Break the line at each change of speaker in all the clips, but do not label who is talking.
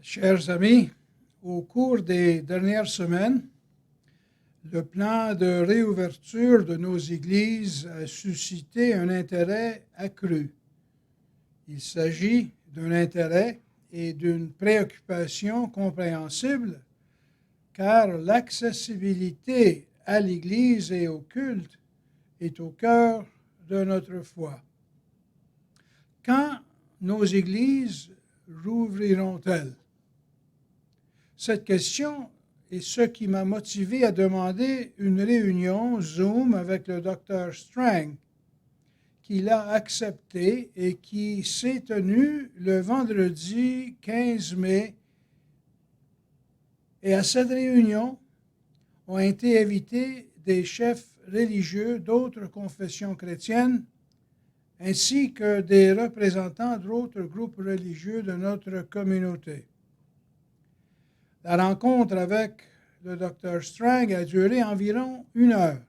Chers amis, au cours des dernières semaines, le plan de réouverture de nos églises a suscité un intérêt accru. Il s'agit d'un intérêt et d'une préoccupation compréhensible, car l'accessibilité à l'Église et au culte est au cœur de notre foi. Quand nos églises rouvriront-elles? Cette question est ce qui m'a motivé à demander une réunion Zoom avec le Dr. Strang, qu'il a accepté et qui s'est tenue le vendredi 15 mai. Et à cette réunion ont été invités des chefs religieux d'autres confessions chrétiennes, ainsi que des représentants d'autres groupes religieux de notre communauté. La rencontre avec le Dr. Strang a duré environ 1 heure.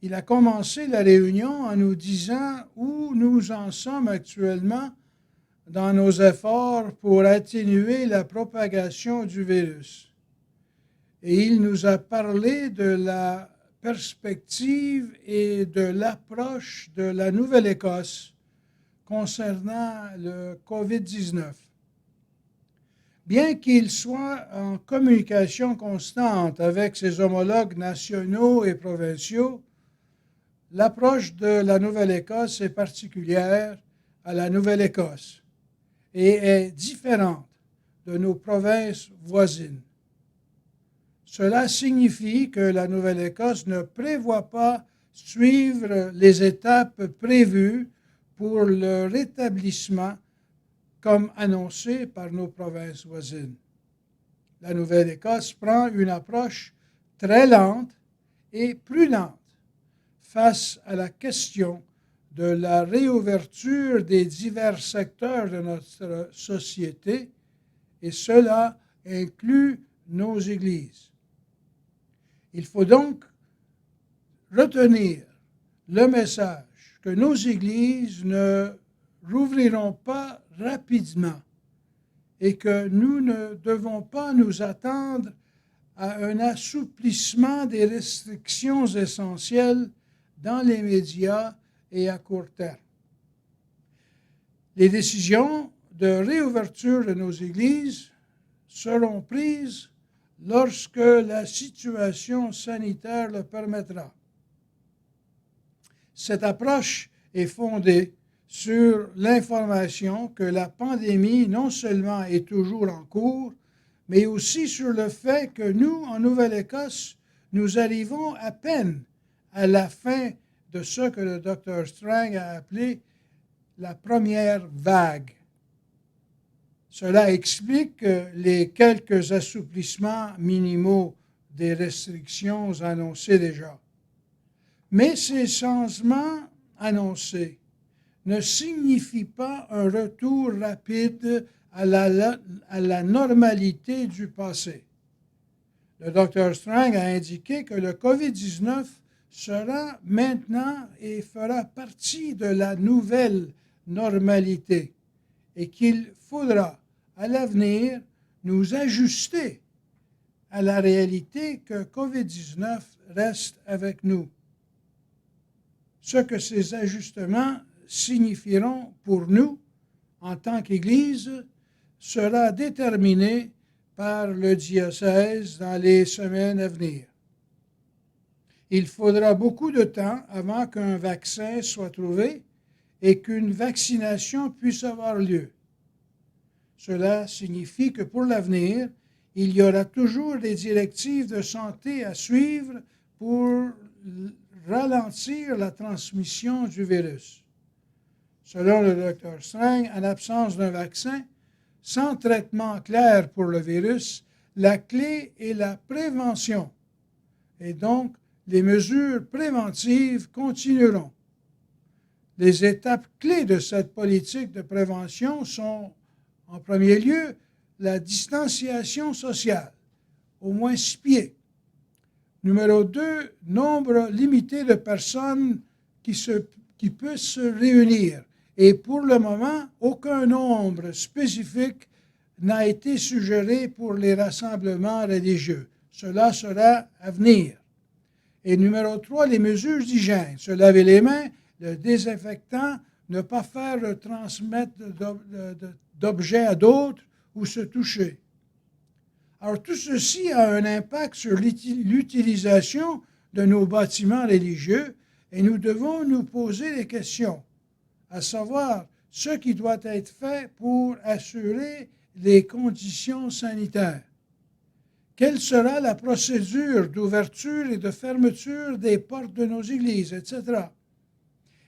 Il a commencé la réunion en nous disant où nous en sommes actuellement dans nos efforts pour atténuer la propagation du virus. Et il nous a parlé de la perspective et de l'approche de la Nouvelle-Écosse concernant le COVID-19. Bien qu'il soit en communication constante avec ses homologues nationaux et provinciaux, l'approche de la Nouvelle-Écosse est particulière à la Nouvelle-Écosse et est différente de nos provinces voisines. Cela signifie que la Nouvelle-Écosse ne prévoit pas suivre les étapes prévues pour le rétablissement comme annoncé par nos provinces voisines. La Nouvelle-Écosse prend une approche très lente et prudente face à la question de la réouverture des divers secteurs de notre société, et cela inclut nos églises. Il faut donc retenir le message que nos églises ne rouvriront pas rapidement et que nous ne devons pas nous attendre à un assouplissement des restrictions essentielles dans les médias et à court terme. Les décisions de réouverture de nos églises seront prises lorsque la situation sanitaire le permettra. Cette approche est fondée sur l'information que la pandémie non seulement est toujours en cours, mais aussi sur le fait que nous, en Nouvelle-Écosse, nous arrivons à peine à la fin de ce que le Dr. Strang a appelé la première vague. Cela explique les quelques assouplissements minimaux des restrictions annoncées déjà. Mais ces changements annoncés ne signifient pas un retour rapide à la normalité du passé. Le Dr. Strang a indiqué que le COVID-19 sera maintenant et fera partie de la nouvelle normalité et qu'il faudra à l'avenir nous ajuster à la réalité que COVID-19 reste avec nous. Ce que ces ajustements signifieront pour nous en tant qu'Église sera déterminé par le diocèse dans les semaines à venir. Il faudra beaucoup de temps avant qu'un vaccin soit trouvé et qu'une vaccination puisse avoir lieu. Cela signifie que pour l'avenir, il y aura toujours des directives de santé à suivre pour ralentir la transmission du virus. Selon le Dr. Strang, en absence d'un vaccin, sans traitement clair pour le virus, la clé est la prévention. Et donc, les mesures préventives continueront. Les étapes clés de cette politique de prévention sont, en premier lieu, la distanciation sociale, au moins 6 pieds. Numéro 2, nombre limité de personnes qui peuvent se réunir. Et pour le moment, aucun nombre spécifique n'a été suggéré pour les rassemblements religieux. Cela sera à venir. Et numéro 3, les mesures d'hygiène. Se laver les mains, le désinfectant, ne pas faire transmettre d'objets à d'autres ou se toucher. Alors tout ceci a un impact sur l'utilisation de nos bâtiments religieux et nous devons nous poser des questions, à savoir ce qui doit être fait pour assurer les conditions sanitaires. Quelle sera la procédure d'ouverture et de fermeture des portes de nos églises, etc.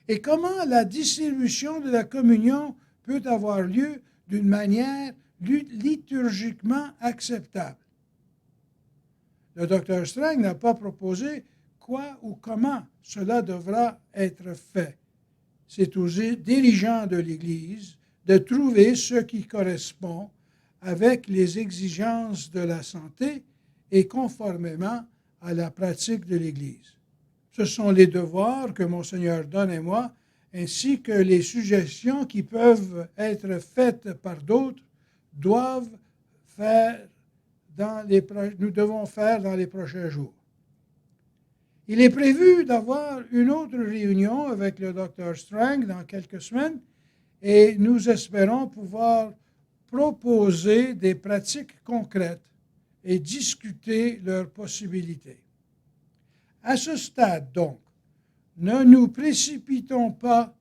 Et comment la distribution de la communion peut avoir lieu d'une manière liturgiquement acceptable. Le Dr. Strang n'a pas proposé quoi ou comment cela devra être fait. C'est aux dirigeants de l'Église de trouver ce qui correspond avec les exigences de la santé et conformément à la pratique de l'Église. Ce sont les devoirs que Monseigneur donne et moi, ainsi que les suggestions qui peuvent être faites par d'autres, nous devons faire dans les prochains jours. Il est prévu d'avoir une autre réunion avec le Dr. Strang dans quelques semaines et nous espérons pouvoir proposer des pratiques concrètes et discuter leurs possibilités. À ce stade, donc, ne nous précipitons pas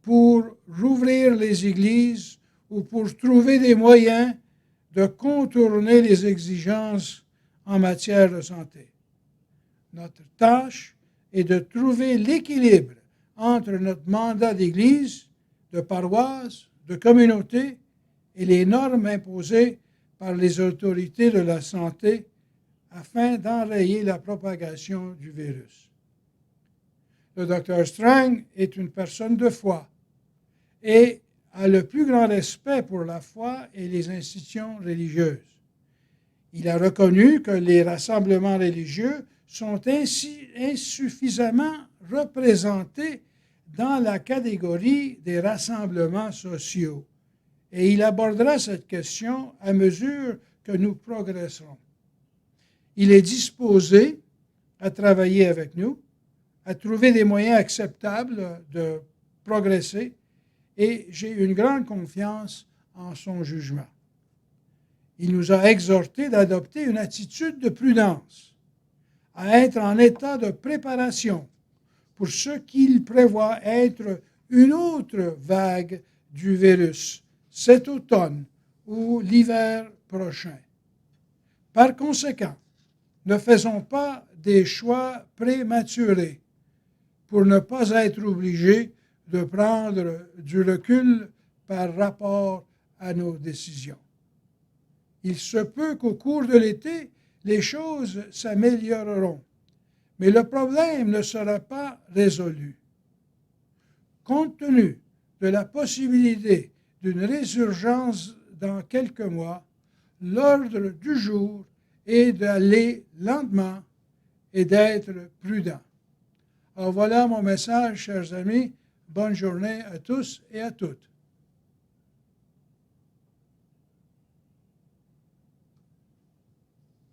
pour rouvrir les églises ou pour trouver des moyens de contourner les exigences en matière de santé. Notre tâche est de trouver l'équilibre entre notre mandat d'Église, de paroisse, de communauté et les normes imposées par les autorités de la santé afin d'enrayer la propagation du virus. Le Dr. Strang est une personne de foi et a le plus grand respect pour la foi et les institutions religieuses. Il a reconnu que les rassemblements religieux sont ainsi insuffisamment représentés dans la catégorie des rassemblements sociaux. Et il abordera cette question à mesure que nous progresserons. Il est disposé à travailler avec nous, à trouver des moyens acceptables de progresser, et j'ai une grande confiance en son jugement. Il nous a exhortés d'adopter une attitude de prudence, à être en état de préparation pour ce qu'il prévoit être une autre vague du virus cet automne ou l'hiver prochain. Par conséquent, ne faisons pas des choix prématurés pour ne pas être obligés de prendre du recul par rapport à nos décisions. Il se peut qu'au cours de l'été, les choses s'amélioreront, mais le problème ne sera pas résolu. Compte tenu de la possibilité d'une résurgence dans quelques mois, l'ordre du jour est d'aller lentement et d'être prudent. Alors voilà mon message, chers amis. Bonne journée à tous et à toutes.